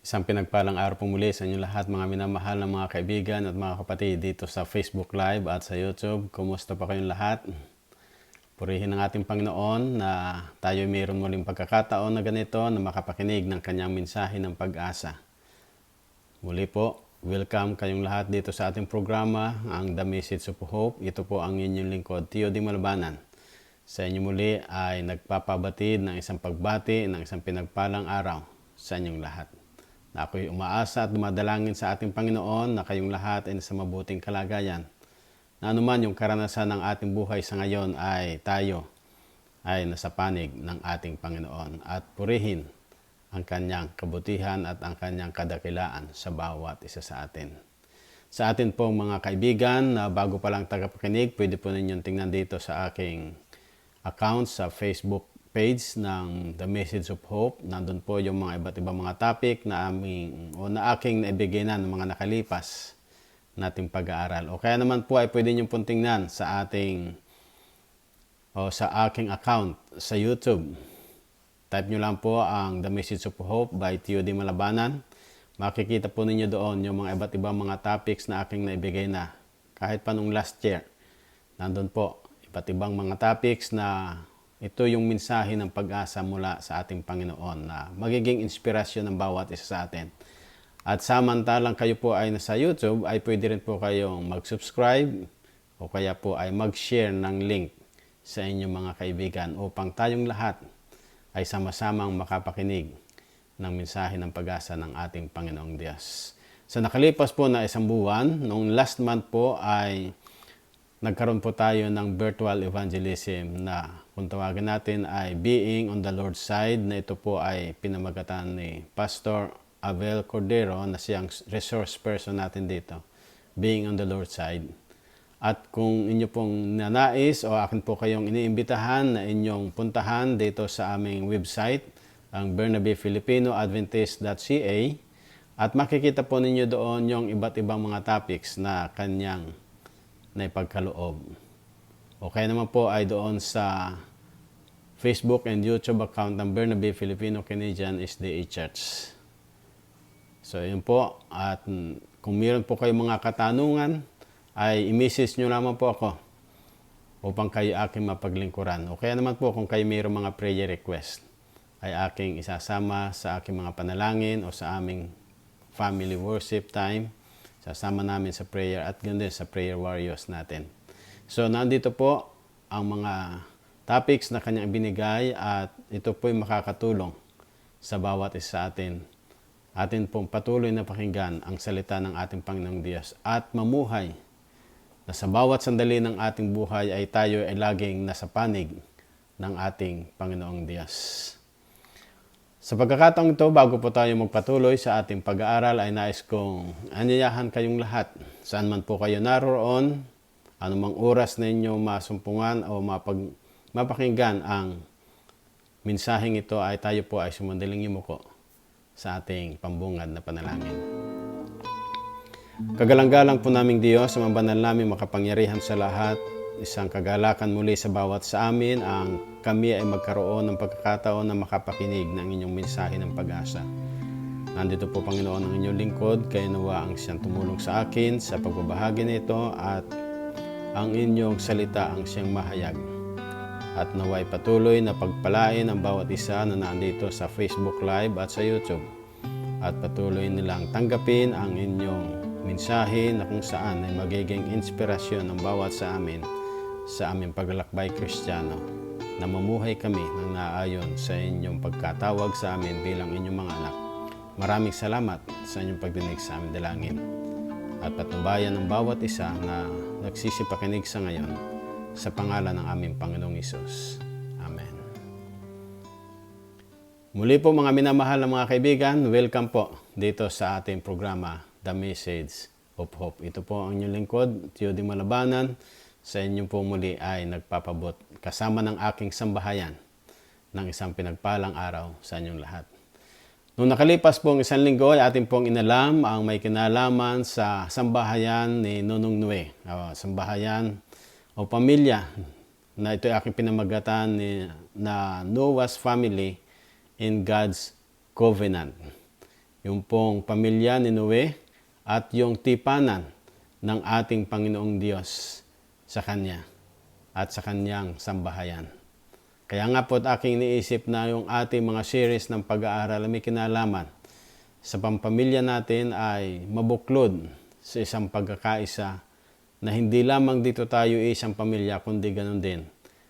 Isang pinagpalang araw po muli sa inyo lahat, mga minamahal na mga kaibigan at mga kapatid dito sa Facebook Live at sa YouTube. Kumusta pa kayong lahat? Purihin ang ating Panginoon na tayo mayroon muling pagkakataon na ganito na makapakinig ng kanyang mensahe ng pag-asa. Muli po, welcome kayong lahat dito sa ating programa, ang The Message of Hope. Ito po ang inyong lingkod, Tio Di Malabanan. Sa inyo muli ay nagpapabatid ng isang pagbati, ng isang pinagpalang araw sa inyong lahat. Na ako'y umaasa at dumadalangin sa ating Panginoon na kayong lahat ay nasa mabuting kalagayan. Na anuman yung karanasan ng ating buhay sa ngayon ay tayo ay nasa panig ng ating Panginoon at purihin ang kanyang kabutihan at ang kanyang kadakilaan sa bawat isa sa atin. Sa atin pong mga kaibigan na bago pa lang tagapakinig, pwede po ninyong tingnan dito sa aking account sa Facebook page ng The Message of Hope. Nandun po yung mga iba't ibang mga topic na aking naibigay na ng mga nakalipas nating pag-aaral. O kaya naman po ay pwede nyo pong tingnan sa sa aking account sa YouTube. Type nyo lang po ang The Message of Hope by Tio Di Malabanan. Makikita po ninyo doon yung mga iba't ibang mga topics na aking naibigay na. Kahit pa nung last year, nandun po iba't ibang mga topics na ito yung mensahe ng pag-asa mula sa ating Panginoon na magiging inspirasyon ng bawat isa sa atin. At samantalang kayo po ay nasa YouTube, ay pwede rin po kayong mag-subscribe o kaya po ay mag-share ng link sa inyong mga kaibigan upang tayong lahat ay sama-samang makapakinig ng mensahe ng pag-asa ng ating Panginoong Diyos. Sa nakalipas po na isang buwan, noong last month po ay nagkaroon po tayo ng virtual evangelism na kung tawagin natin ay Being on the Lord's Side, na ito po ay pinamagatan ni Pastor Abel Cordero na siyang resource person natin dito. Being on the Lord's Side. At kung inyo pong nanais o akin po kayong iniimbitahan na inyong puntahan dito sa aming website, ang bernabefilipinoadventist.ca, at makikita po ninyo doon yung iba't ibang mga topics na kanyang na ipagkaloob. O kaya naman po ay doon sa Facebook and YouTube account ng Bernabe Filipino Canadian SDA Church. So yun po, at kung meron po kayong mga katanungan, ay i-message nyo lamang po ako upang kayo aking mapaglingkuran. O kaya naman po kung kayo mayroong mga prayer request, ay aking isasama sa aking mga panalangin o sa aming family worship time. Sasama namin sa prayer at ganda sa prayer warriors natin. So nandito po ang mga topics na kanyang binigay at ito po'y makakatulong sa bawat isa sa atin. Atin pong patuloy na pakinggan ang salita ng ating Panginoong Diyos at mamuhay na sa bawat sandali ng ating buhay ay tayo ay laging nasa panig ng ating Panginoong Diyos. Sa pagkakataong ito, bago po tayo magpatuloy sa ating pag-aaral, ay nais kong anyayahan kayong lahat. Saan man po kayo naroon, anumang oras na inyo masumpungan o mapakinggan ang mensaheng ito, ay tayo po ay sumandaling yumuko sa ating pambungad na panalangin. Kagalang-galang po naming Diyos, sa mga banal namin makapangyarihan sa lahat, isang kagalakan muli sa bawat sa amin ang kami ay magkaroon ng pagkakataon na makapakinig ng inyong mensahe ng pag-asa. Nandito po Panginoon ang inyong lingkod, kaya nawa ang siyang tumulong sa akin sa pagbabahagi nito at ang inyong salita ang siyang mahayag. At naway patuloy na pagpalain ang bawat isa na nandito sa Facebook Live at sa YouTube. At patuloy nilang tanggapin ang inyong mensahe na kung saan ay magiging inspirasyon ng bawat sa amin sa aming paglalakbay Kristiyano, na mamuhay kami ng naayon sa inyong pagkatawag sa amin bilang inyong mga anak. Maraming salamat sa inyong pagdinig sa aming dalangin. At patnubayan ng bawat isa na nagsisipakinig sa ngayon sa pangalan ng aming Panginoong Hesus. Amen. Muli po mga minamahal na mga kaibigan, welcome po dito sa ating programa, The Message of Hope. Ito po ang inyong lingkod, Tio Di Malabanan. Sa inyo po muli ay nagpapabot kasama ng aking sambahayan ng isang pinagpalang araw sa inyong lahat. Noong nakalipas pong isang linggo ay ating pong inalam ang may kinalaman sa sambahayan ni Nonong Nue. Sambahayan o pamilya na ito ay aking pinamagatan na Noah's Family in God's Covenant. yung pong pamilya ni Noe at yung tipanan ng ating Panginoong Diyos sa Kanya at sa Kanyang sambahayan. Kaya nga po aking iniisip na yung ating mga series ng pag-aaral may kinalaman sa pampamilya natin ay mabuklod sa isang pagkakaisa na hindi lamang dito tayo isang pamilya kundi ganun din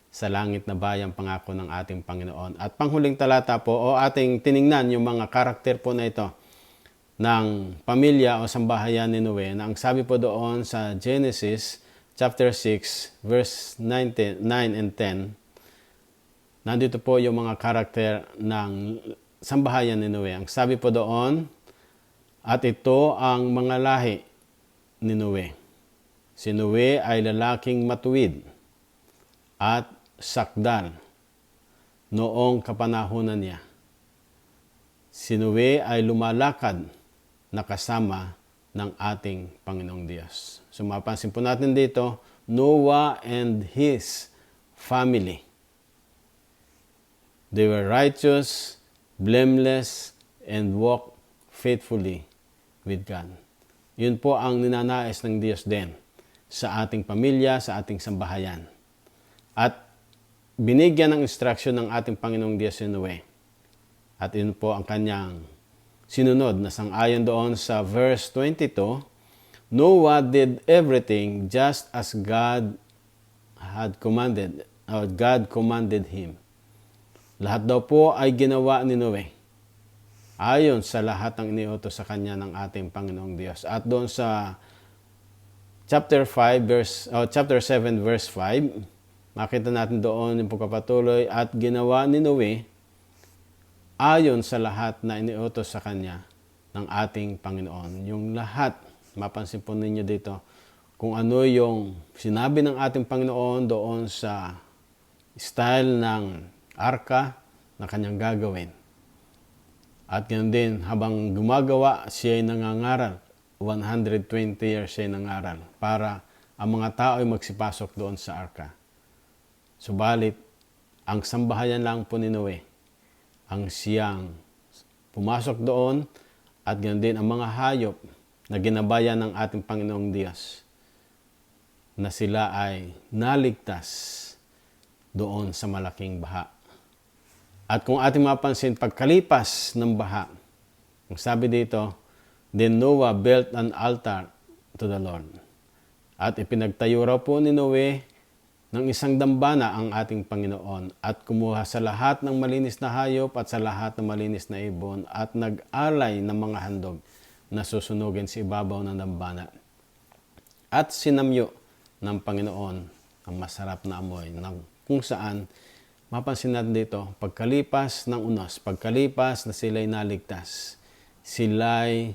sa langit na bayang pangako ng ating Panginoon. At panghuling talata po o ating tiningnan yung mga karakter po na ito ng pamilya o sambahayan ni Noe na ang sabi po doon sa Genesis chapter 6 verse 9 and 10, nandito po yung mga karakter ng sambahayan ni Noe. Ang sabi po doon, at ito ang mga lahi ni Noe. Si Noe ay lalaking matuwid at sakdal noong kapanahunan niya. Si Noe ay lumalakad na kasama ng ating Panginoong Diyos. So mapansin po natin dito, Noah and his family. They were righteous, blameless, and walked faithfully with God. Yun po ang ninanais ng Diyos din sa ating pamilya, sa ating sambahayan. At binigyan ng instruction ng ating Panginoong Diyos si Noe. At yun po ang kanyang sinunod na sang-ayon doon sa verse 22, Noah did everything just as God had commanded, or God commanded him. Lahat daw po ay ginawa ni Noe ayon sa lahat ng iniutos sa kanya ng ating Panginoong Diyos. At doon sa chapter 7 verse 5, makita natin doon yung pagpapatuloy, at ginawa ni Noe ayon sa lahat na iniutos sa kanya ng ating Panginoon. Yung lahat, mapansin po ninyo dito, kung ano yung sinabi ng ating Panginoon doon sa style ng arka na kanyang gagawin. At ganoon din, habang gumagawa, siya ay nangangaral. 120 years siya ay nangaral para ang mga tao ay magsipasok doon sa arka. Subalit, ang sambahayan lang po ni Noe ang siyang pumasok doon, at ganoon din ang mga hayop na ginabayan ng ating Panginoong Diyos na sila ay naligtas doon sa malaking baha. At kung ating mapansin, pagkalipas ng baha, ang sabi dito, then Noah built an altar to the Lord. At ipinagtayo raw po ni Noe ng isang dambana ang ating Panginoon, at kumuha sa lahat ng malinis na hayop at sa lahat ng malinis na ibon, at nag-alay ng mga handog na susunugin sa ibabaw ng dambana. At sinamyo ng Panginoon ang masarap na amoy, ng kung saan mapansin natin dito, pagkalipas ng unos, pagkalipas na sila'y naligtas, sila'y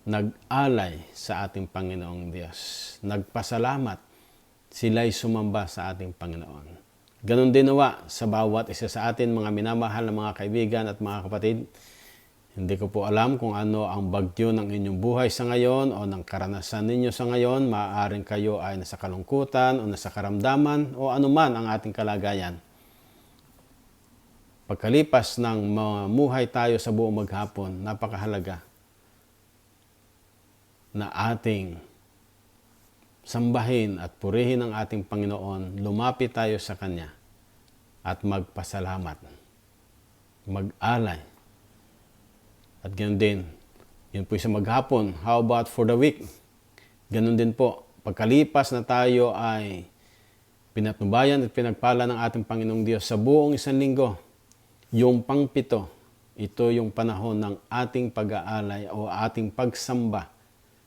nag-alay sa ating Panginoong Diyos. Nagpasalamat, sila'y sumamba sa ating Panginoon. Ganon din nawa sa bawat isa sa atin, mga minamahal na mga kaibigan at mga kapatid. Hindi ko po alam kung ano ang bagyo ng inyong buhay sa ngayon o ng karanasan ninyo sa ngayon. Maaaring kayo ay nasa kalungkutan o nasa karamdaman o anuman ang ating kalagayan. Pagkalipas ng mamuhay tayo sa buong maghapon, napakahalaga na ating sambahin at purihin ang ating Panginoon, lumapit tayo sa Kanya at magpasalamat, mag-alay. At ganoon din, yun po sa maghapon. How about for the week? Ganoon din po, pagkalipas na tayo ay pinatnubayan at pinagpala ng ating Panginoong Diyos sa buong isang linggo, yung pangpito, ito yung panahon ng ating pag-aalay o ating pagsamba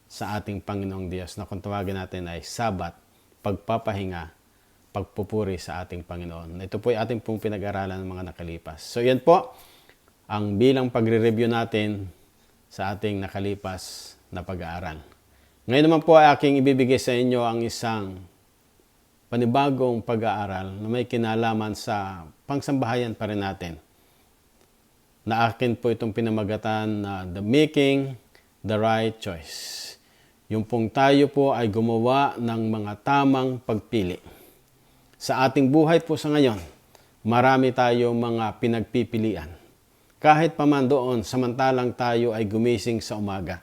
sa ating Panginoong Diyos na kung tawagin natin ay Sabat, pagpapahinga, pagpupuri sa ating Panginoon. Ito po ay ating pong pinag-aralan ng mga nakalipas. So yan po ang bilang pagre-review natin sa ating nakalipas na pag-aaral. Ngayon naman po ay aking ibibigay sa inyo ang isang panibagong pag-aaral na may kinalaman sa pangsambahayan pa rin natin. Na akin po itong pinamagatan na The Making the Right Choice. Yung pong tayo po ay gumawa ng mga tamang pagpili. Sa ating buhay po sa ngayon, marami tayong mga pinagpipilian. kahit pa man doon, samantalang tayo ay gumising sa umaga.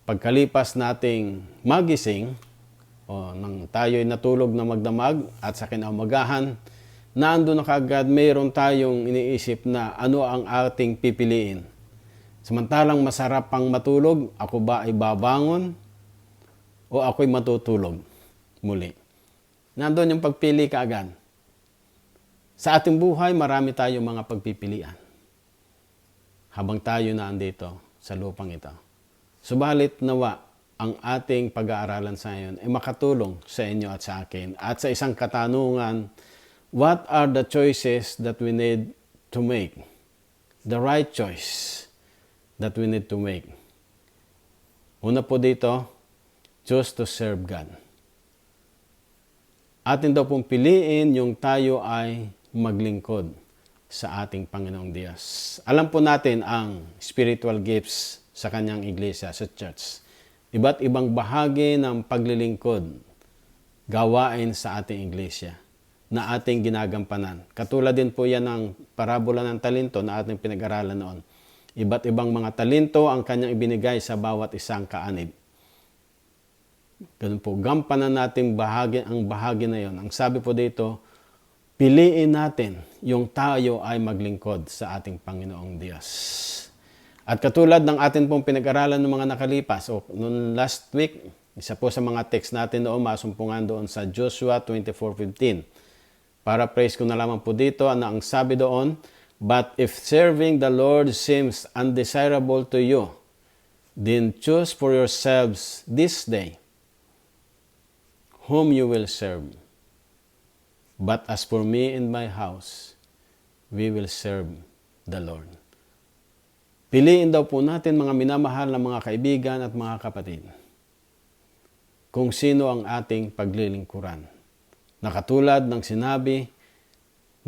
Pagkalipas nating magising, nang tayo ay natulog na magdamag at sa kinaumagahan, naandun na kaagad mayroon tayong iniisip na ano ang ating pipiliin. Samantalang masarap pang matulog, ako ba ay babangon o ako'y matutulog muli? Nandun yung pagpili kaagad. Sa ating buhay, marami tayong mga pagpipilian habang tayo na andito sa lupang ito. Subalit nawa, ang ating pag-aaralan sa ngayon ay makatulong sa inyo at sa akin. At sa isang katanungan, what are the choices that we need to make? The right choice that we need to make. Una po dito, choose to serve God. Atin daw pong piliin yung tayo ay maglingkod sa ating Panginoong Diyos. Alam po natin ang spiritual gifts sa kanyang iglesia, sa church. Iba't ibang bahagi ng paglilingkod, gawain sa ating iglesia na ating ginagampanan. Katulad din po yan ng parabola ng talento na ating pinag-aralan noon. Iba't ibang mga talento ang kanyang ibinigay sa bawat isang kaanib. Ganun po, gampanan natin ang bahagi na yon. Ang sabi po dito, piliin natin yung tayo ay maglingkod sa ating Panginoong Diyos. At katulad ng atin pong pinag-aralan ng mga nakalipas, noon last week, isa po sa mga text natin noon, masumpungan doon sa Joshua 24:15. Paraphrase ko na lamang po dito, ang sabi doon, but if serving the Lord seems undesirable to you, then choose for yourselves this day whom you will serve. But as for me and my house, we will serve the Lord. Piliin daw po natin, mga minamahal na mga kaibigan at mga kapatid, kung sino ang ating paglilingkuran. Nakatulad ng sinabi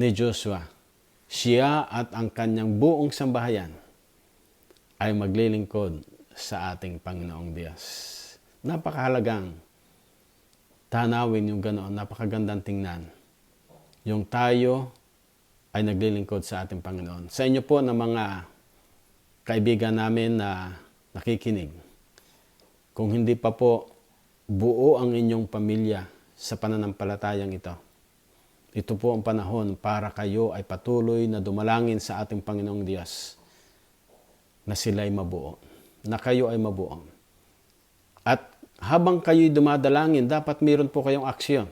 ni Joshua, siya at ang kanyang buong sambahayan ay maglilingkod sa ating Panginoong Diyos. Napakahalagang tanawin yung ganoon, napakagandang tingnan. Yung tayo ay naglilingkod sa ating Panginoon. Sa inyo po na mga kaibigan namin na nakikinig, kung hindi pa po buo ang inyong pamilya sa pananampalatayang ito, ito po ang panahon para kayo ay patuloy na dumalangin sa ating Panginoong Diyos na sila'y mabuo, na kayo ay mabuo. At habang kayo'y dumadalangin, dapat meron po kayong aksyon.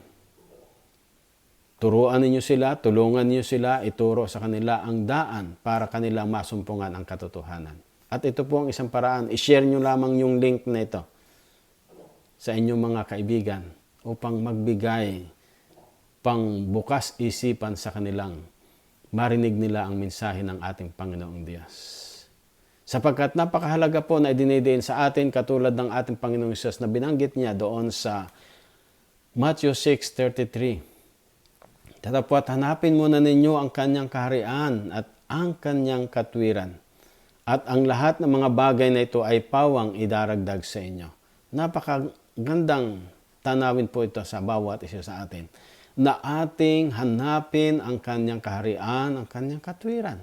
Turuan ninyo sila, tulungan ninyo sila, ituro sa kanila ang daan para kanila masumpungan ang katotohanan. At ito po ang isang paraan. I-share nyo lamang yung link na ito sa inyong mga kaibigan upang magbigay pang bukas isipan sa kanilang marinig nila ang mensahe ng ating Panginoong Diyos. Sapagkat napakahalaga po na idinidiin sa atin katulad ng ating Panginoong Diyos na binanggit niya doon sa Matthew 6:33. Tatapos hanapin muna ninyo ang kanyang kaharian at ang kanyang katwiran. At ang lahat ng mga bagay na ito ay pawang idaragdag sa inyo. Napakagandang tanawin po ito sa bawat isa sa atin. Na ating hanapin ang kanyang kaharian, ang kanyang katwiran.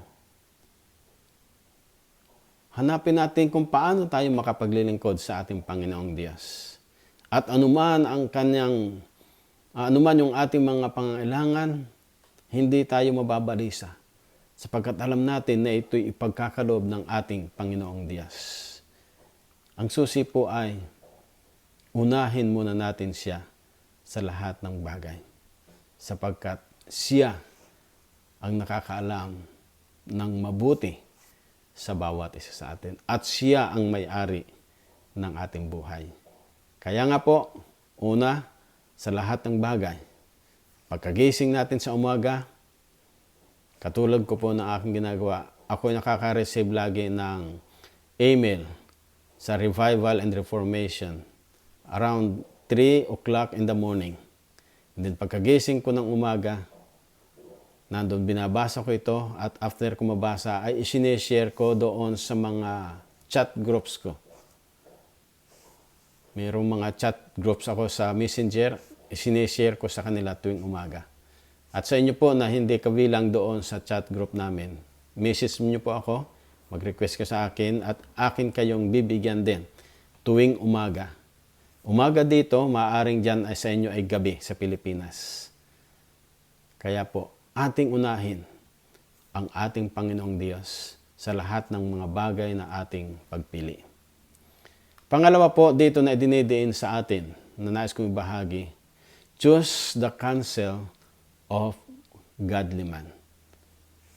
Hanapin natin kung paano tayo makapaglilingkod sa ating Panginoong Diyos. At anuman yung ating mga pangangailangan, hindi tayo mababalisa sapagkat alam natin na ito'y ipagkakaloob ng ating Panginoong Diyos. Ang susi po ay unahin muna natin siya sa lahat ng bagay sapagkat siya ang nakakaalam ng mabuti sa bawat isa sa atin at siya ang may-ari ng ating buhay. Kaya nga po, una, sa lahat ng bagay. Pagkagising natin sa umaga, katulad ko po ng aking ginagawa, ako ay nakaka-receive lagi ng email sa Revival and Reformation around 3 o'clock in the morning. And then pagkagising ko ng umaga, nandun binabasa ko ito at after ko mabasa ay isineshare ko doon sa mga chat groups ko. Mayroong mga chat groups ako sa Messenger, isineshare ko sa kanila tuwing umaga. At sa inyo po na hindi kabilang doon sa chat group namin, message niyo po ako Mag-request ka sa akin at akin kayong bibigyan din tuwing umaga. Umaga dito, maaaring dyan ay sa inyo ay gabi sa Pilipinas. Kaya po, ating unahin ang ating Panginoong Diyos sa lahat ng mga bagay na ating pagpili. Pangalawa po, dito na idinidiin sa atin na nais kong ibahagi, choose the counsel of godly man.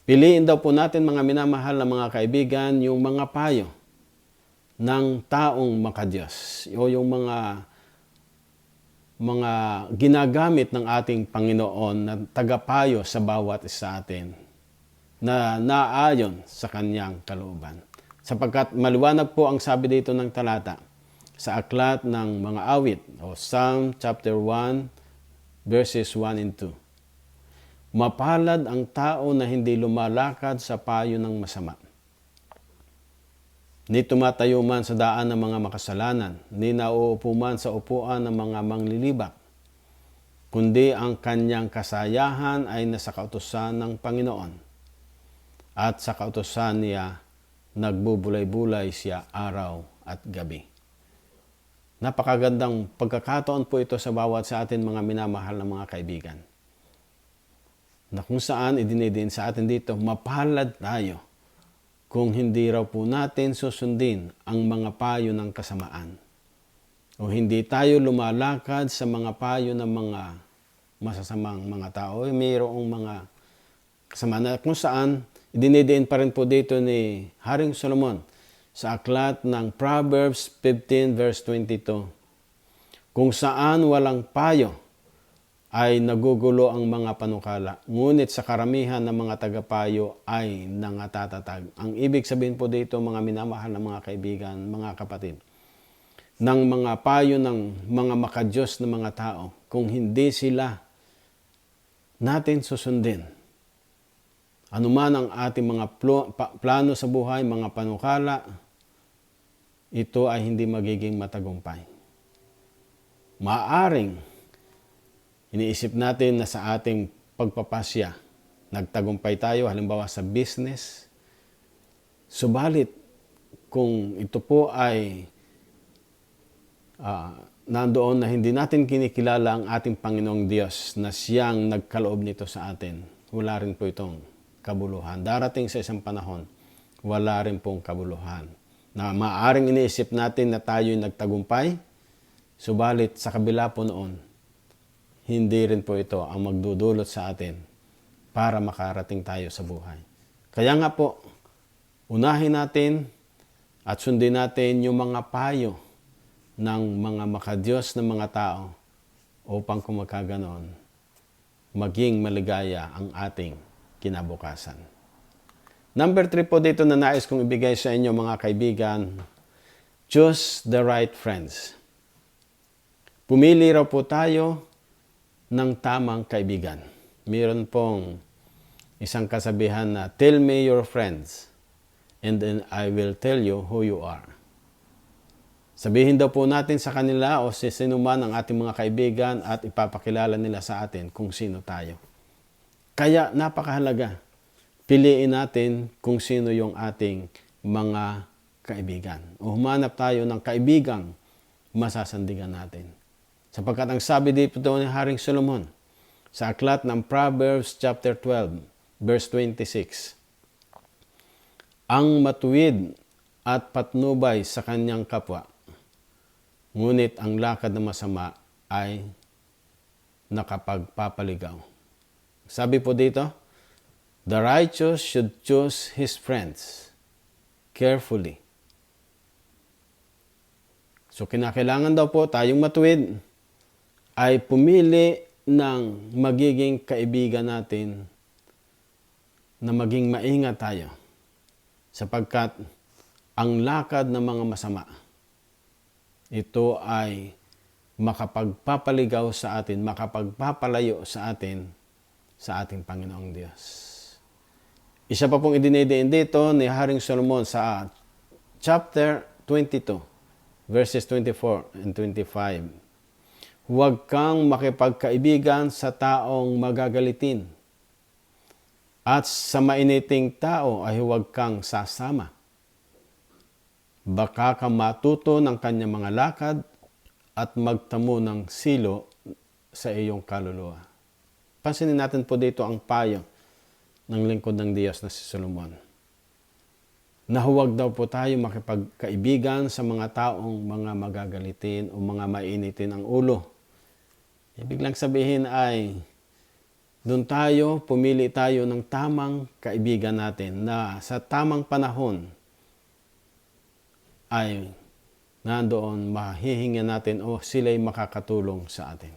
Piliin daw po natin, mga minamahal na mga kaibigan, yung mga payo ng taong makadiyos o yung mga ginagamit ng ating Panginoon na tagapayo sa bawat isa atin na naayon sa kanyang kalooban. Sapagkat maliwanag po ang sabi dito ng talata sa aklat ng mga awit o Psalm chapter 1 verses 1 and 2. Mapalad ang tao na hindi lumalakad sa payo ng masama. Ni tumatayo man sa daan ng mga makasalanan, ni nauupo man sa upuan ng mga manglilibak, kundi ang kanyang kasayahan ay nasa kautusan ng Panginoon. At sa kautusan niya, nagbubulay-bulay siya araw at gabi. Napakagandang pagkakataon po ito sa bawat sa atin mga minamahal na mga kaibigan. Na kung saan idinidiin sa atin dito, mapalad tayo kung hindi raw po natin susundin ang mga payo ng kasamaan. O hindi tayo lumalakad sa mga payo ng mga masasamang mga tao. Mayroong mga kasama na kung saan idinidiin pa rin po dito ni Haring Solomon sa aklat ng Proverbs 15 verse 22. Kung saan walang payo ay nagugulo ang mga panukala, ngunit sa karamihan ng mga tagapayo ay nangatatag. Ang ibig sabihin po dito, mga minamahal na mga kaibigan, mga kapatid, ng mga payo ng mga makadiyos na mga tao, kung hindi sila natin susundin, anuman ang ating mga plano sa buhay, mga panukala, ito ay hindi magiging matagumpay. Maaring iniisip natin na sa ating pagpapasya, nagtagumpay tayo halimbawa sa business. Subalit, kung ito po ay nandoon na hindi natin kinikilala ang ating Panginoong Diyos na siyang nagkaloob nito sa atin, wala rin po itong kabuluhan. Darating sa isang panahon, wala rin pong kabuluhan. Na maaaring iniisip natin na tayo'y nagtagumpay, subalit sa kabila po noon, hindi rin po ito ang magdudulot sa atin para makarating tayo sa buhay. Kaya nga po, unahin natin at sundin natin yung mga payo ng mga makadiyos na mga tao upang kung magkaganon, maging maligaya ang ating kinabukasan. Number 3 po dito na nais kong ibigay sa inyo mga kaibigan, choose the right friends. Pumili raw po tayo ng tamang kaibigan. Mayroon pong isang kasabihan na, tell me your friends and then I will tell you who you are. Sabihin daw po natin sa kanila o si sino man ang ating mga kaibigan at ipapakilala nila sa atin kung sino tayo. Kaya napakahalaga, piliin natin kung sino yung ating mga kaibigan. O humanap tayo ng kaibigang masasandigan natin. Sapagkat ang sabi dito ni Haring Solomon sa aklat ng Proverbs chapter 12, verse 26, ang matuwid at patnubay sa kanyang kapwa, ngunit ang lakad na masama ay nakapagpapaligaw. Sabi po dito, the righteous should choose his friends carefully. So kinakailangan daw po tayong matuwid ay pumili ng magiging kaibigan natin na maging maingat tayo sapagkat ang lakad ng mga masama, ito ay makapagpapaligaw sa atin, makapagpapalayo sa atin sa ating Panginoong Diyos. Isa pa pong idinidiin dito ni Haring Solomon sa chapter 22, verses 24 and 25. Huwag kang makipagkaibigan sa taong magagalitin. At sa mainiting tao ay huwag kang sasama. Baka ka matuto ng kanyang mga lakad at magtamo ng silo sa iyong kaluluwa. Pansinin natin po dito ang payo ng lingkod ng Diyos na si Solomon. Na huwag daw po tayo makipagkaibigan sa mga taong mga magagalitin o mga mainitin ang ulo. Ibig lang sabihin ay doon pumili tayo ng tamang kaibigan natin na sa tamang panahon ay nandoon mahihinga natin o sila'y makakatulong sa atin.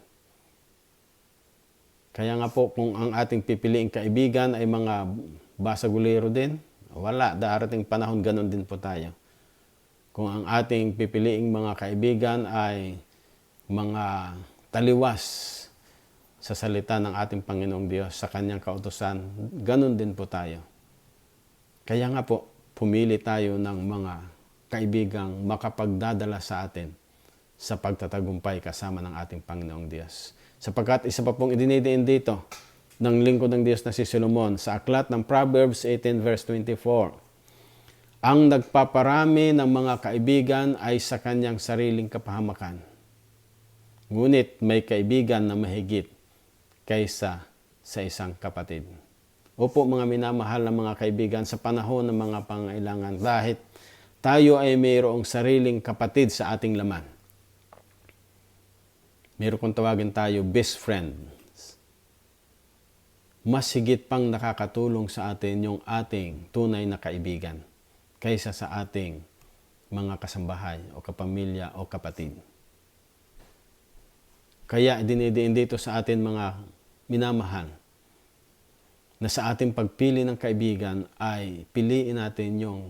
Kaya nga po kung ang ating pipiliing kaibigan ay mga basagulero din, wala, darating panahon ganun din po tayo. Kung ang ating pipiliing mga kaibigan ay mga taliwas sa salita ng ating Panginoong Diyos, sa Kanyang kautusan, ganun din po tayo. Kaya nga po, pumili tayo ng mga kaibigang makapagdadala sa atin sa pagtatagumpay kasama ng ating Panginoong Diyos. Sapagkat isa pa pong idinidiin dito ng lingkod ng Diyos na si Solomon sa aklat ng Proverbs 18 verse 24. Ang nagpaparami ng mga kaibigan ay sa kanyang sariling kapahamakan. Ngunit may kaibigan na mahigit kaysa sa isang kapatid. Opo mga minamahal na mga kaibigan, sa panahon ng mga pangailangan, dahil tayo ay mayroong sariling kapatid sa ating laman. Mayroon kung tawagin tayo best friend. Mas higit pang nakakatulong sa atin yung ating tunay na kaibigan kaysa sa ating mga kasambahay o kapamilya o kapatid. Kaya dinidiin dito sa atin mga minamahal na sa ating pagpili ng kaibigan ay piliin natin yung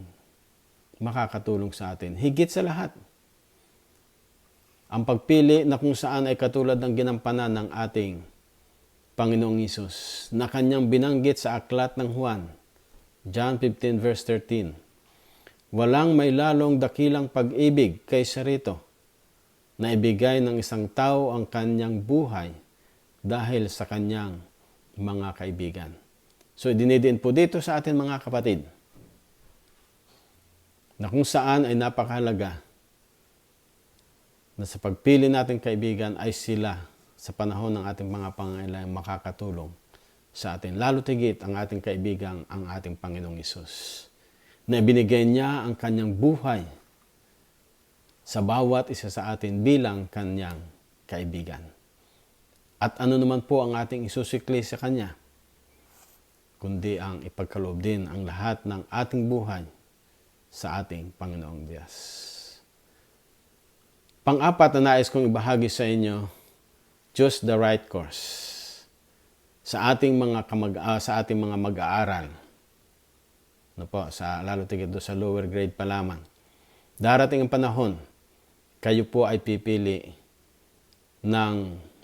makakatulong sa atin. Higit sa lahat, ang pagpili na kung saan ay katulad ng ginampanan ng ating Panginoong Hesus na kanyang binanggit sa aklat ng Juan, John 15 verse 13. Walang may lalong dakilang pag-ibig kaysa rito na ibigay ng isang tao ang kanyang buhay dahil sa kanyang mga kaibigan. So, dinidiin po dito sa atin mga kapatid na kung saan ay napakahalaga na sa pagpili natin kaibigan ay sila sa panahon ng ating mga pangangailangan makakatulong sa atin. Lalo tigit ang ating kaibigan, ang ating Panginoong Hesus, na ibinigay niya ang kanyang buhay sa bawat isa sa atin bilang kanyang kaibigan. At ano naman po ang ating isusikli sa kanya, kundi ang ipagkaloob din ang lahat ng ating buhay sa ating Panginoong Diyos. Pang-apat na nais kong ibahagi sa inyo, choose the right course. Sa ating mga mag-aaral, lalo tigit doon sa lower grade pa lamang, darating ang panahon, kayo po ay pipili ng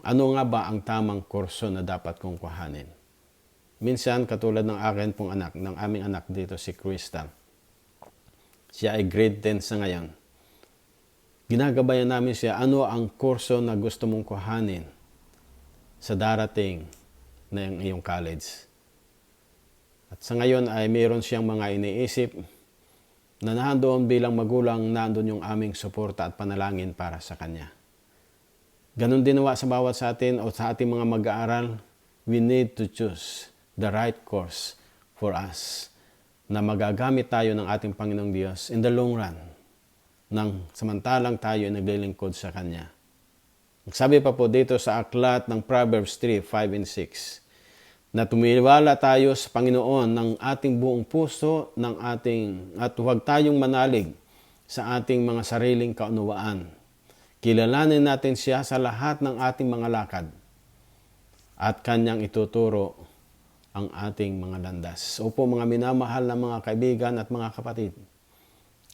ano nga ba ang tamang kurso na dapat kong kuhanin. Minsan, katulad ng aming anak dito, si Crystal. Siya ay grade 10 sa ngayon. Ginagabayan namin siya, ano ang kurso na gusto mong kuhanin sa darating na iyong college. At sa ngayon ay mayroon siyang mga iniisip na nandoon bilang magulang, nandoon yung aming suporta at panalangin para sa kanya. Ganon din nawa sa bawat sa atin o sa ating mga mag-aaral, we need to choose the right course for us na magagamit tayo ng ating Panginoong Diyos in the long run nang samantalang tayo ay naglilingkod sa Kanya. Sabi pa po dito sa aklat ng Proverbs 3, 5 and 6 na tumiwala tayo sa Panginoon ng ating buong puso at huwag tayong manalig sa ating mga sariling kaunawaan. Kilalanin natin siya sa lahat ng ating mga lakad at Kanyang ituturo ang ating mga landas. Opo mga minamahal na mga kaibigan at mga kapatid,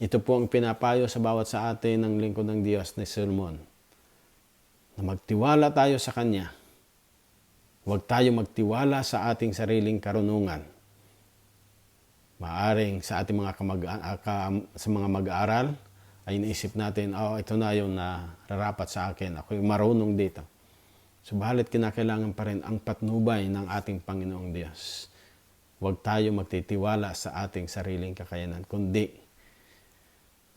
ito po ang pinapayo sa bawat sa atin ng lingkod ng Diyos ni Solomon, na magtiwala tayo sa Kanya. Huwag tayo magtiwala sa ating sariling karunungan. Maaring sa ating mga mag-aaral ay naisip natin, ito na yung nararapat sa akin. Ako'y marunong dito. Subalit kinakailangan pa rin ang patnubay ng ating Panginoong Diyos. Huwag tayo magtitiwala sa ating sariling kakayanan, kundi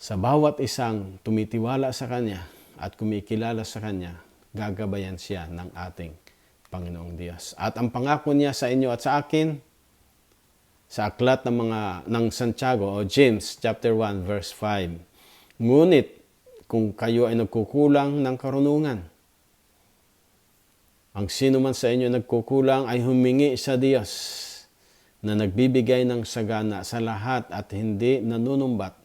Sa bawat isang tumitiwala sa Kanya at kumikilala sa Kanya, gagabayan siya ng ating Panginoong Diyos. At ang pangako niya sa inyo at sa akin, sa aklat ng Santiago o James chapter 1 verse 5. Ngunit kung kayo ay nagkukulang ng karunungan, ang sino man sa inyo nagkukulang ay humingi sa Diyos na nagbibigay ng sagana sa lahat at hindi nanunumbat,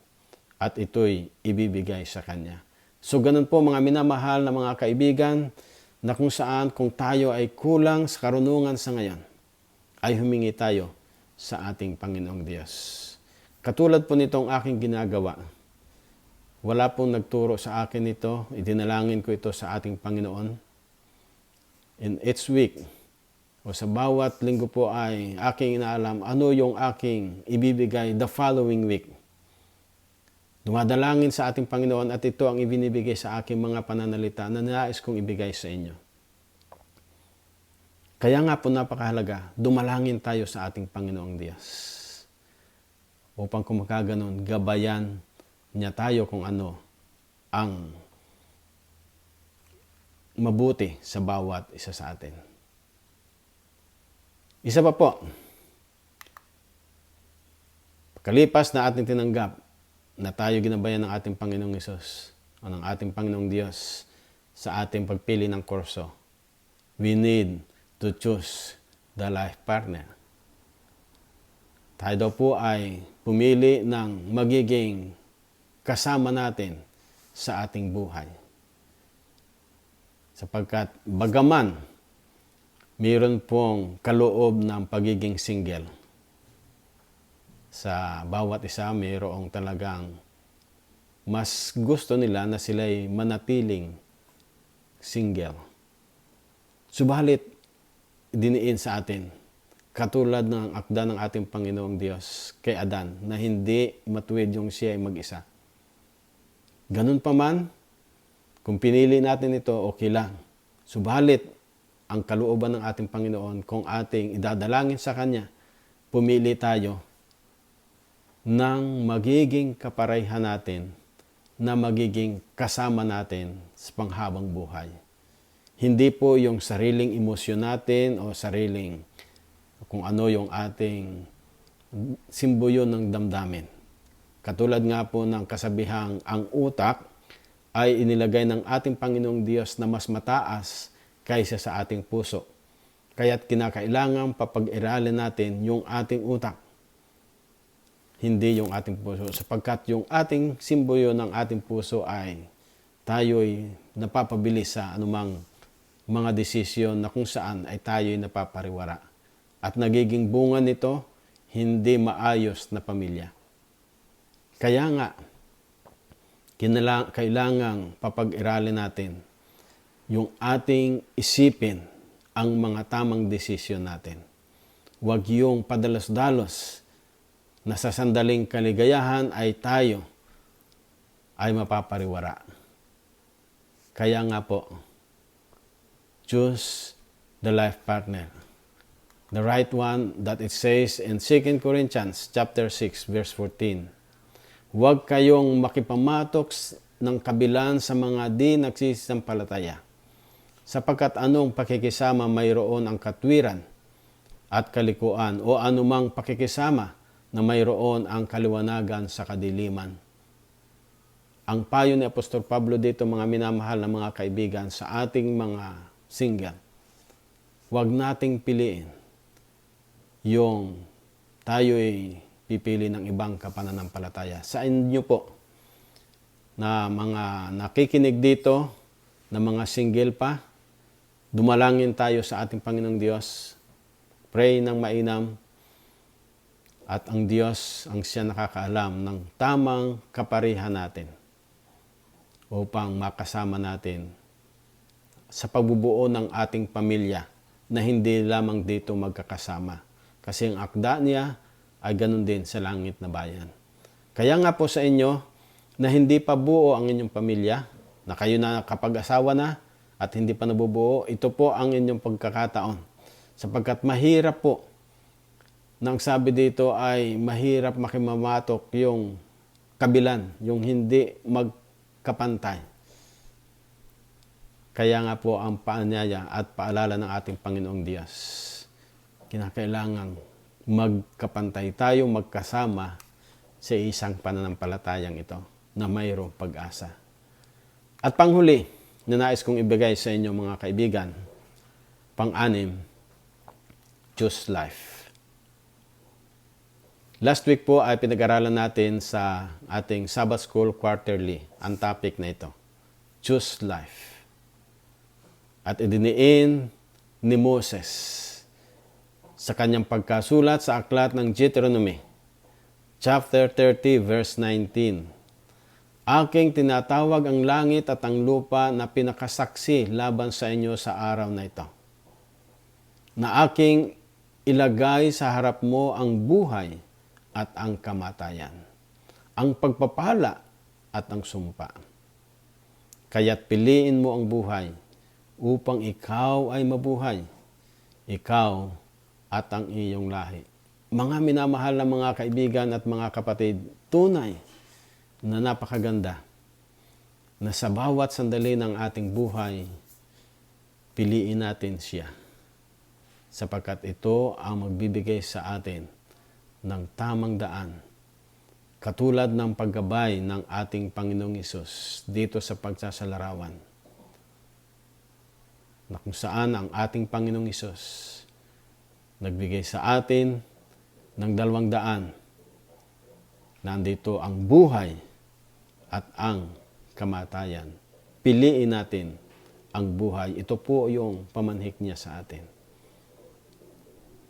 at ito'y ibibigay sa Kanya. So ganun po mga minamahal na mga kaibigan, na kung saan kung tayo ay kulang sa karunungan sa ngayon, ay humingi tayo sa ating Panginoong Diyos. Katulad po nitong aking ginagawa, wala pong nagturo sa akin ito, idinalangin ko ito sa ating Panginoon. In each week, o sa bawat linggo po ay aking inaalam ano yung aking ibibigay the following week. Dumadalangin sa ating Panginoon at ito ang ibinibigay sa aking mga pananalita na nais kong ibigay sa inyo. Kaya nga po napakahalaga, dumalangin tayo sa ating Panginoong Diyos. Upang kung makaganon, gabayan niya tayo kung ano ang mabuti sa bawat isa sa atin. Isa pa po, pagkalipas na ating tinanggap na tayo ginabayan ng ating Panginoong Hesus o ng ating Panginoong Diyos sa ating pagpili ng kurso, we need to choose the life partner. Tayo daw po ay pumili ng magiging kasama natin sa ating buhay. Sapagkat bagaman mayroon pong kaloob ng pagiging single, sa bawat isa mayroong talagang mas gusto nila na sila'y manatiling single. Subalit, diniin sa atin, katulad ng akda ng ating Panginoong Diyos kay Adan, na hindi matuwid yung siya ay mag-isa. Ganun pa man, kung pinili natin ito, okay lang. Subalit, ang kalooban ng ating Panginoon, kung ating idadalangin sa Kanya, pumili tayo ng magiging kaparehan natin, na magiging kasama natin sa panghabang buhay. Hindi po yung sariling emosyon natin o sariling kung ano yung ating simboyo ng damdamin. Katulad nga po ng kasabihang ang utak ay inilagay ng ating Panginoong Diyos na mas mataas kaysa sa ating puso. Kaya't kinakailangan papag-iralin natin yung ating utak, hindi yung ating puso. Sapagkat yung ating simboyo ng ating puso ay tayo'y napapabilis sa anumang mga desisyon na kung saan ay tayo'y napapariwara. At nagiging bunga nito, hindi maayos na pamilya. Kaya nga, kailangang papag-iralin natin yung ating isipin ang mga tamang desisyon natin. Huwag yung padalos-dalos na sa sandaling kaligayahan ay tayo ay mapapariwara. Kaya nga po, choose the life partner. The right one that it says in 2 Corinthians chapter 6 verse 14. Huwag kayong makipamatok ng kabilan sa mga di nagsisisampalataya, sapagkat anong pakikisama mayroon ang katwiran at kalikuan o anumang pakikisama na mayroon ang kaliwanagan sa kadiliman. Ang payo ni Apostol Pablo dito, mga minamahal na mga kaibigan, sa ating mga single, huwag nating piliin yung tayo'y pipili ng ibang kapananampalataya. Sa inyo po, na mga nakikinig dito, na mga single pa, dumalangin tayo sa ating Panginoong Diyos, pray ng mainam, at ang Diyos ang siya nakakaalam ng tamang kaparihan natin upang makasama natin sa pagbubuo ng ating pamilya na hindi lamang dito magkakasama. Kasi ang akda niya ay ganun din sa langit na bayan. Kaya nga po sa inyo na hindi pa buo ang inyong pamilya, na kayo na kapag-asawa na at hindi pa nabubuo, ito po ang inyong pagkakataon. Sapagkat mahirap po, nang sabi dito ay mahirap makimamatok yung magkabilan, yung hindi magkapantay. Kaya nga po ang paanyaya at paalala ng ating Panginoong Diyos, kinakailangang magkapantay tayo, magkasama sa isang pananampalatayang ito na mayroong pag-asa. At panghuli, na nais kong ibigay sa inyo mga kaibigan, pang-anim, choose life. Last week po ay pinag-aralan natin sa ating Sabbath School Quarterly ang topic na ito, choose life. At idiniin ni Moses sa kanyang pagkasulat sa aklat ng Deuteronomy, chapter 30, verse 19. Aking tinatawag ang langit at ang lupa na pinakasaksi laban sa inyo sa araw na ito, na aking ilagay sa harap mo ang buhay at ang kamatayan, ang pagpapala at ang sumpa. Kaya't piliin mo ang buhay upang ikaw ay mabuhay, ikaw at ang iyong lahi. Mga minamahal na mga kaibigan at mga kapatid, tunay na napakaganda na sa bawat sandali ng ating buhay, piliin natin siya. Sapagkat ito ang magbibigay sa atin ng tamang daan, katulad ng paggabay ng ating Panginoong Hesus dito sa pagsasalarawan, na kung saan ang ating Panginoong Hesus nagbigay sa atin ng 200. Nandito ang buhay at ang kamatayan. Piliin natin ang buhay. Ito po yung pamanhik niya sa atin.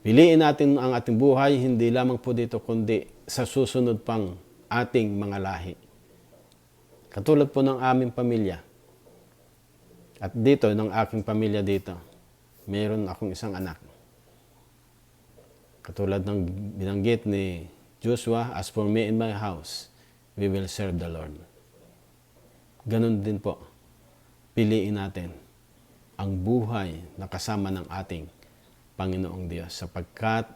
Piliin natin ang ating buhay, hindi lamang po dito, kundi sa susunod pang ating mga lahi. Katulad po ng aming pamilya. At dito, ng aking pamilya dito, mayroon akong isang anak. Katulad ng binanggit ni Joshua, as for me and my house, we will serve the Lord. Ganon din po, piliin natin ang buhay na kasama ng ating Panginoong Diyos, sapagkat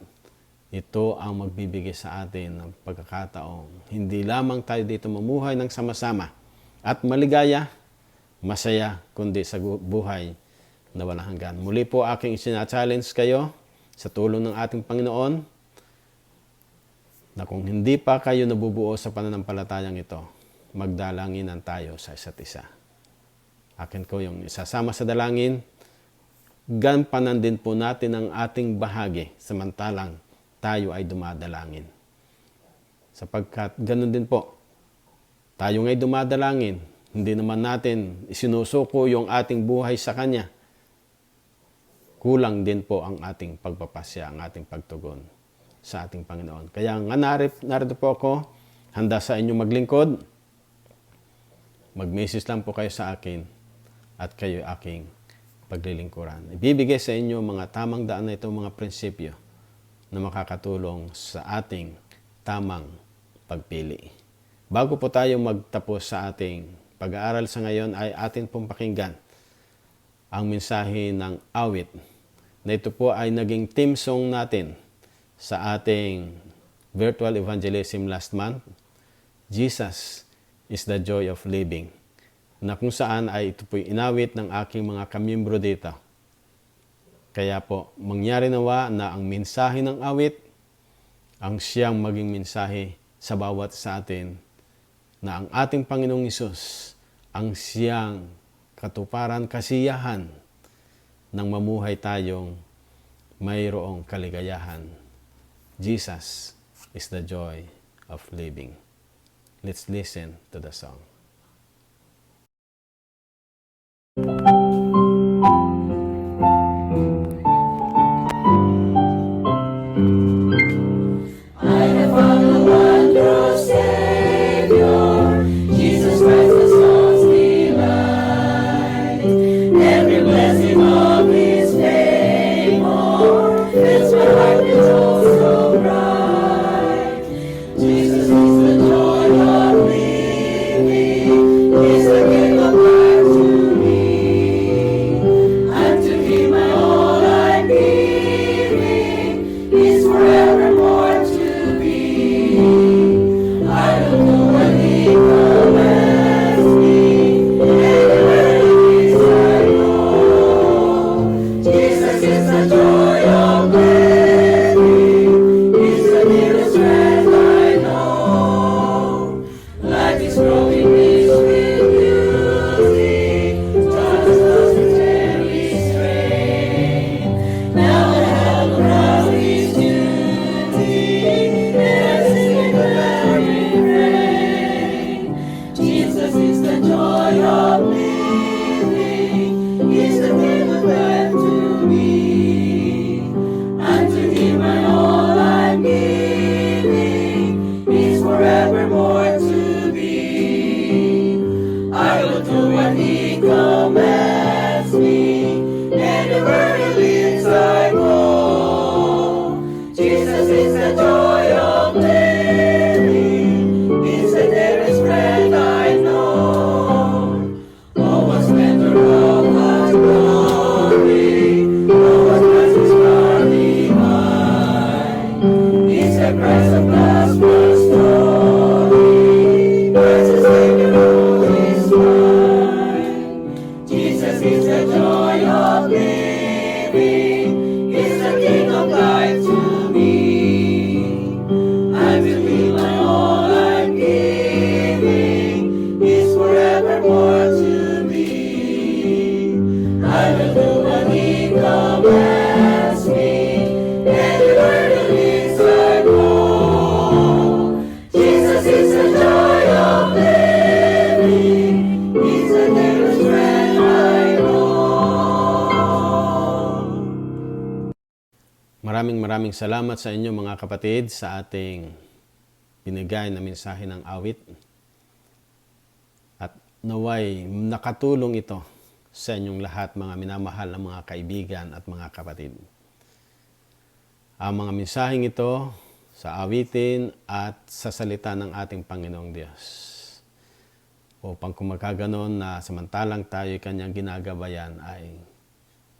ito ang magbibigay sa atin ng pagkakataong hindi lamang tayo dito mamuhay ng sama-sama at maligaya, masaya, kundi sa buhay na walang hanggan. Muli po aking isina-challenge kayo sa tulong ng ating Panginoon na kung hindi pa kayo nabubuo sa pananampalatayang ito, magdalanginan tayo sa isa't isa. Akin ko yung isasama sa dalangin, gampanan din po natin ang ating bahagi samantalang tayo ay dumadalangin. Sapagkat ganun din po, tayo nga'y dumadalangin, hindi naman natin isinusuko yung ating buhay sa Kanya. Kulang din po ang ating pagpapasya, ang ating pagtugon sa ating Panginoon. Kaya nga narito po ako, handa sa inyong maglingkod. Mag-message lang po kayo sa akin at kayo aking paglilingkuran. Ibibigay sa inyo mga tamang daan na ito, mga prinsipyo na makakatulong sa ating tamang pagpili. Bago po tayo magtapos sa ating pag-aaral sa ngayon, ay atin pong pakinggan ang mensahe ng awit na ito po ay naging theme song natin sa ating virtual evangelism last month, Jesus is the Joy of Living, na kung saan ay ito po'y inawit ng aking mga kamiyembro dito. Kaya po, mangyari nawa na ang mensahe ng awit ang siyang maging mensahe sa bawat sa atin, na ang ating Panginoong Hesus ang siyang katuparan, kasiyahan ng mamuhay tayong mayroong kaligayahan. Jesus is the joy of living. Let's listen to the song. Jesus is the joy of living. Maraming salamat sa inyo mga kapatid sa ating binigay na mensahe ng awit. At naway nakatulong ito sa inyong lahat mga minamahal na mga kaibigan at mga kapatid. Ang mga mensaheng ito sa awitin at sa salita ng ating Panginoong Diyos. Upang kung magkaganon na samantalang tayo kanyang ginagabayan ay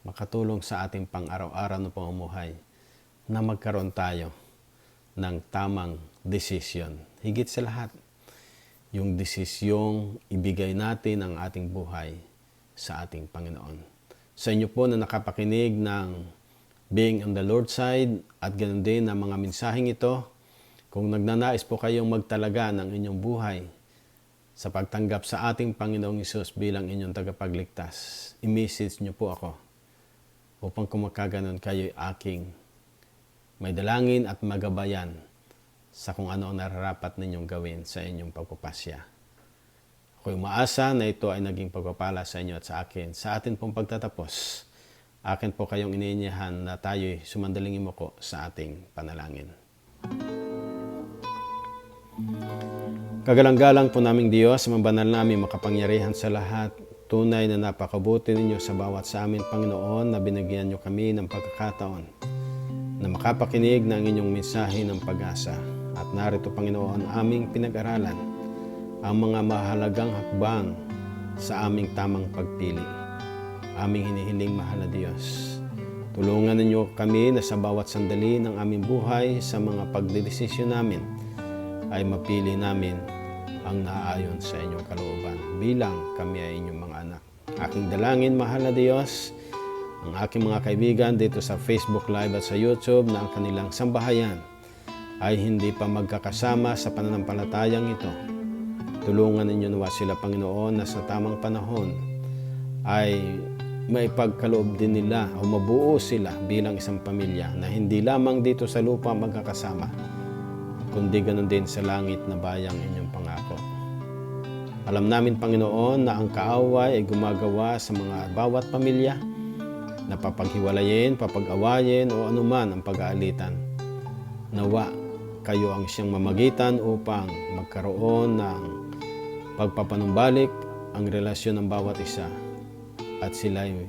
makatulong sa ating pang-araw-araw na pamumuhay na magkaroon tayo ng tamang desisyon. Higit sa lahat, yung desisyong ibigay natin ang ating buhay sa ating Panginoon. Sa inyo po na nakapakinig ng Being on the Lord's Side at ganoon din ang mga mensaheng ito, kung nagnanais po kayong magtalaga ng inyong buhay sa pagtanggap sa ating Panginoong Hesus bilang inyong tagapagligtas, i-message nyo po ako upang kung magkaganon kayo aking may dalangin at magabayan sa kung ano ang nararapat ninyong gawin sa inyong pagpapasya. Ako'y umaasa na ito ay naging pagpapala sa inyo at sa akin. Sa atin pong pagtatapos, akin po kayong iniinyahan na tayo'y sumandaling imuko sa ating panalangin. Kagalang-galang po naming Diyos, mabanal namin makapangyarihan sa lahat. Tunay na napakabuti ninyo sa bawat sa amin, Panginoon, na binigyan nyo kami ng pagkakataon na makapakinig ng inyong mensahe ng pag-asa. At narito, Panginoon, aming pinag-aralan ang mga mahalagang hakbang sa aming tamang pagpili. Aming hinihiling, mahal na Diyos, tulungan ninyo kami na sa bawat sandali ng aming buhay sa mga pagdedesisyon namin ay mapili namin ang naaayon sa inyong kalooban bilang kami ay inyong mga anak. Aking dalangin, mahal na Diyos, ang aking mga kaibigan dito sa Facebook Live at sa YouTube na ang kanilang sambahayan ay hindi pa magkakasama sa pananampalatayang ito. Tulungan ninyo nawa sila, Panginoon, na sa tamang panahon ay maipagkaloob din nila o mabuo sila bilang isang pamilya na hindi lamang dito sa lupa magkakasama, kundi ganoon din sa langit na bayang inyong pangako. Alam namin, Panginoon, na ang kaaway ay gumagawa sa mga bawat pamilya na papaghiwalayin, papag-awayin o anuman ang pag-aalitan. Nawa, kayo ang siyang mamagitan upang magkaroon ng pagpapanumbalik ang relasyon ng bawat isa at sila'y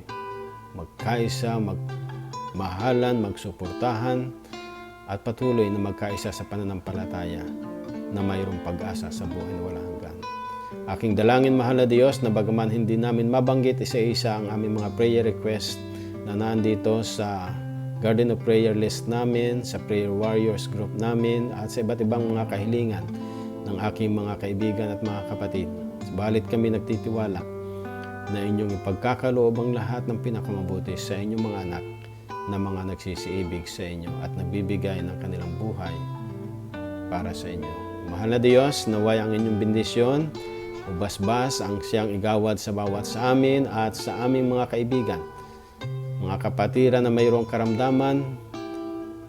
magkaisa, magmahalan, magsuportahan at patuloy na magkaisa sa pananampalataya na mayroong pag-asa sa buhay na walang hanggan. Aking dalangin, mahal na Diyos, na bagaman hindi namin mabanggit isa-isa ang aming mga prayer request na nandito sa Garden of Prayer list namin, sa Prayer Warriors group namin, at sa iba't ibang mga kahilingan ng aking mga kaibigan at mga kapatid. Balit kami nagtitiwala na inyong ipagkakaloob ang lahat ng pinakamabuti sa inyong mga anak na mga nagsisiibig sa inyo at nagbibigay ng kanilang buhay para sa inyo. Mahal na Diyos, naway ang inyong bendisyon, ubasbas ang siyang igawad sa bawat sa amin at sa aming mga kaibigan, mga kapatiran na mayroong karamdaman,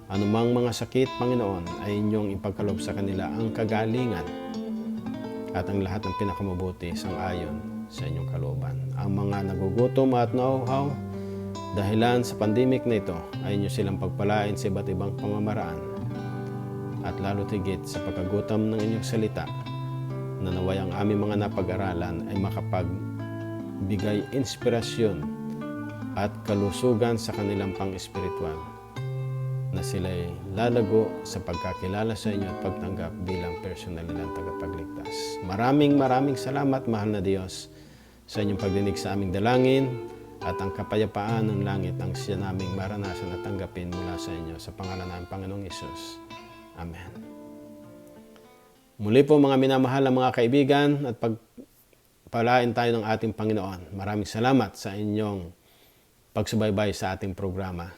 anumang mga sakit, Panginoon, ay inyong ipagkaloob sa kanila ang kagalingan at ang lahat ng pinakamabuti sang-ayon sa inyong kalooban. Ang mga nagugutom at nauuhaw dahilan sa pandemic na ito ay inyo silang pagpalain sa iba't ibang pamamaraan at lalo tigit sa pagkagutom ng inyong salita na naway ang aming mga napag-aralan ay makapagbigay inspirasyon at kalusugan sa kanilang pang-espiritual na sila'y lalago sa pagkakilala sa inyo at pagtanggap bilang personal nilang tagapagligtas. Maraming salamat, mahal na Diyos, sa inyong pagdinig sa aming dalangin at ang kapayapaan ng langit ang siya naming maranasan at tanggapin mula sa inyo sa pangalan ng Panginoong Hesus. Amen. Muli po mga minamahal na mga kaibigan at pagpalain tayo ng ating Panginoon. Maraming salamat sa inyong pagsubaybay sa ating programa.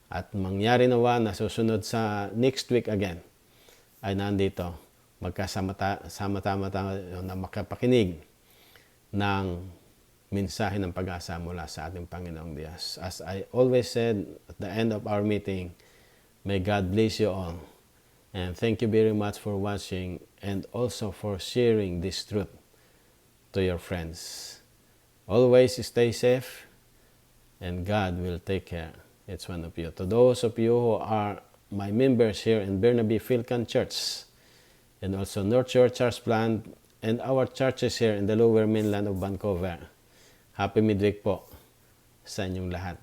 At mangyari nawa na susunod sa next week again ay nandito magkasama-tama tayo na makapakinig ng mensahe ng pag-asa mula sa ating Panginoong Diyos. As I always said at the end of our meeting, may God bless you all. And thank you very much for watching and also for sharing this truth to your friends. Always stay safe and God will take care each one of you. To those of you who are my members here in Burnaby Philcan Church, and also North Shore Church Plant, and our churches here in the Lower Mainland of Vancouver. Happy midweek po sa inyong lahat.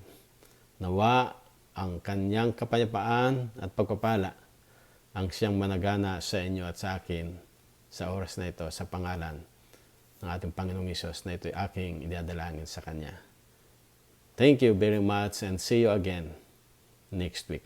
Nawa ang kanyang kapayapaan at pagpapala ang siyang managana sa inyo at sa akin sa oras na ito, sa pangalan ng ating Panginoong Hesus na ito'y aking idadalangin sa Kanya. Thank you very much and see you again next week.